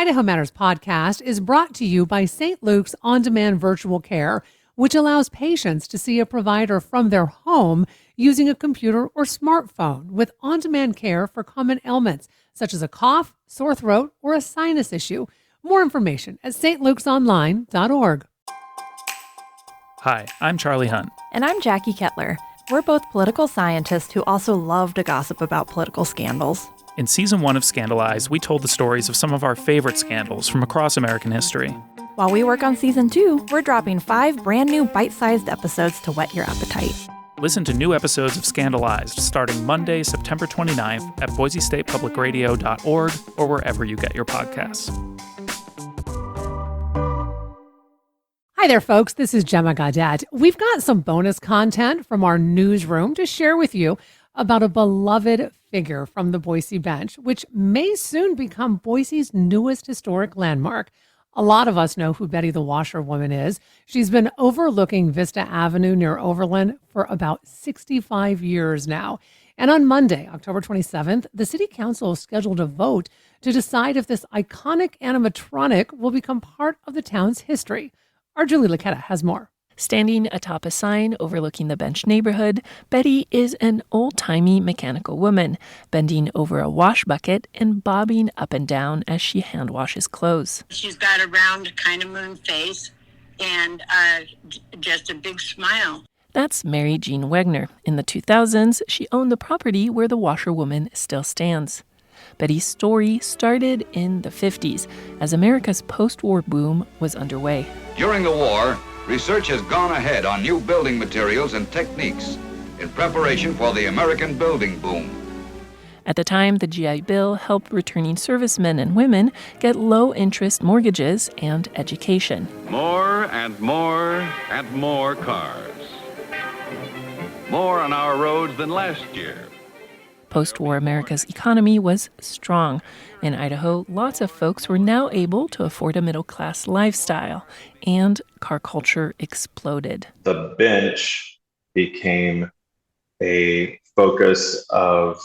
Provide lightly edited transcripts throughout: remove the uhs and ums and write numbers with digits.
Idaho Matters podcast is brought to you by St. Luke's On-Demand Virtual Care, which allows patients to see a provider from their home using a computer or smartphone with on-demand care for common ailments, such as a cough, sore throat, or a sinus issue. More information at stlukesonline.org. Hi, I'm Charlie Hunt. And I'm Jackie Kettler. We're both political scientists who also love to gossip about political scandals. In Season 1 of Scandalized, we told the stories of some of our favorite scandals from across American history. While we work on Season 2, we're dropping 5 brand new bite-sized episodes to whet your appetite. Listen to new episodes of Scandalized starting Monday, September 29th at boisestatepublicradio.org or wherever you get your podcasts. Hi there, folks. This is Gemma Gaudette. We've got some bonus content from our newsroom to share with you about a beloved figure from the Boise Bench, which may soon become Boise's newest historic landmark. A lot of us know who Betty the Washerwoman is. She's been overlooking Vista Avenue near Overland for about 65 years now. And on Monday, October 27th, the City Council scheduled a vote to decide if this iconic animatronic will become part of the town's history. Our Julie Laquetta has more. Standing atop a sign overlooking the Bench neighborhood, Betty is an old-timey mechanical woman, bending over a wash bucket and bobbing up and down as she hand washes clothes. She's got a round kind of moon face and just a big smile. That's Mary Jean Wegner. In the 2000s, she owned the property where the Washerwoman still stands. Betty's story started in the 50s as America's post-war boom was underway. During the war, research has gone ahead on new building materials and techniques in preparation for the American building boom. At the time, the GI Bill helped returning servicemen and women get low-interest mortgages and education. More and more and more cars. More on our roads than last year. Post-war America's economy was strong. In Idaho, lots of folks were now able to afford a middle-class lifestyle, and car culture exploded. The bench became a focus of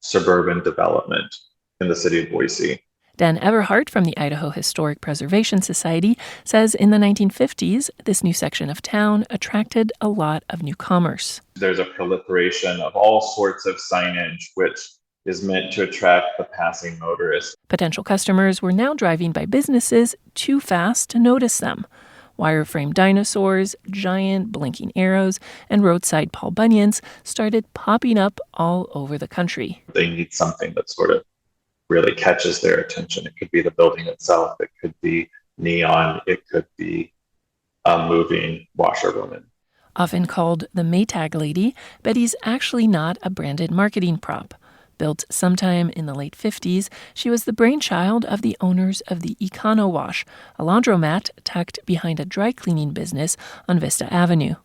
suburban development in the city of Boise. Dan Everhart from the Idaho Historic Preservation Society says in the 1950s, this new section of town attracted a lot of new commerce. There's a proliferation of all sorts of signage, which is meant to attract the passing motorist. Potential customers were now driving by businesses too fast to notice them. Wireframe dinosaurs, giant blinking arrows, and roadside Paul Bunyan's started popping up all over the country. They need something that sort of really catches their attention. It could be the building itself. It could be neon. It could be a moving washerwoman. Often called the Maytag Lady, Betty's actually not a branded marketing prop. Built sometime in the late 50s, she was the brainchild of the owners of the Econo Wash, a laundromat tucked behind a dry cleaning business on Vista Avenue.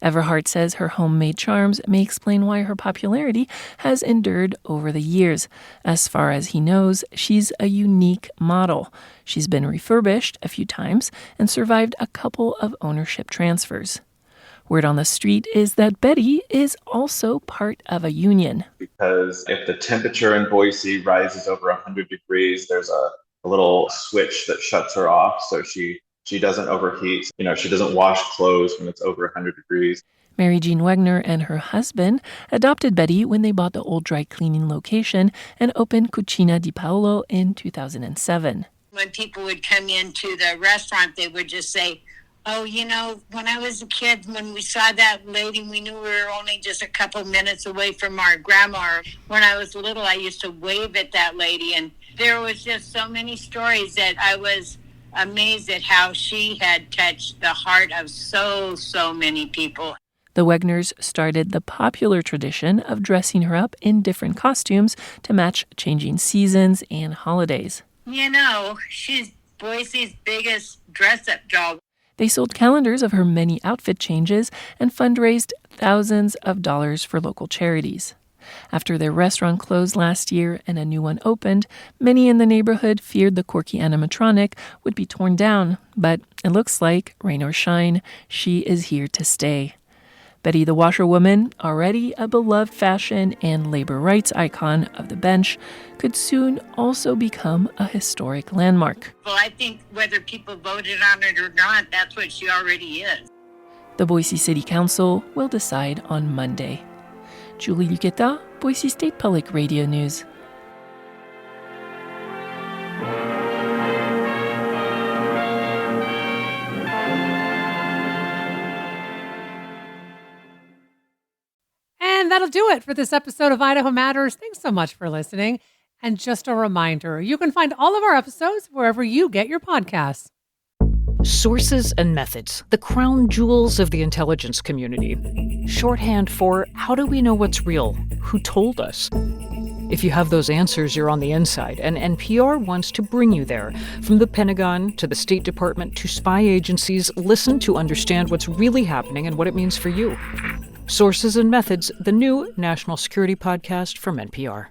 Everhart says her homemade charms may explain why her popularity has endured over the years. As far as he knows, she's a unique model. She's been refurbished a few times and survived a couple of ownership transfers. Word on the street is that Betty is also part of a union. Because if the temperature in Boise rises over 100 degrees, there's a little switch that shuts her off so she doesn't overheat. She doesn't wash clothes when it's over 100 degrees. Mary Jean Wegner and her husband adopted Betty when they bought the old dry cleaning location and opened Cucina di Paolo in 2007. When people would come into the restaurant, they would just say, oh, when I was a kid, when we saw that lady, we knew we were only just a couple minutes away from our grandma. When I was little, I used to wave at that lady. And there was just so many stories that I was amazed at how she had touched the heart of so many people. The Wegners started the popular tradition of dressing her up in different costumes to match changing seasons and holidays. She's Boise's biggest dress-up doll. They sold calendars of her many outfit changes and fundraised thousands of dollars for local charities. After their restaurant closed last year and a new one opened, many in the neighborhood feared the quirky animatronic would be torn down, but it looks like, rain or shine, she is here to stay. Betty the Washerwoman, already a beloved fashion and labor rights icon of the bench, could soon also become a historic landmark. Well, I think whether people voted on it or not, that's what she already is. The Boise City Council will decide on Monday. Julie Luqueta, Boise State Public Radio News. And that'll do it for this episode of Idaho Matters. Thanks so much for listening. And just a reminder, you can find all of our episodes wherever you get your podcasts. Sources and methods, the crown jewels of the intelligence community. Shorthand for how do we know what's real? Who told us? If you have those answers, you're on the inside, and NPR wants to bring you there. From the Pentagon to the State Department to spy agencies, listen to understand what's really happening and what it means for you. Sources and Methods, the new national security podcast from NPR.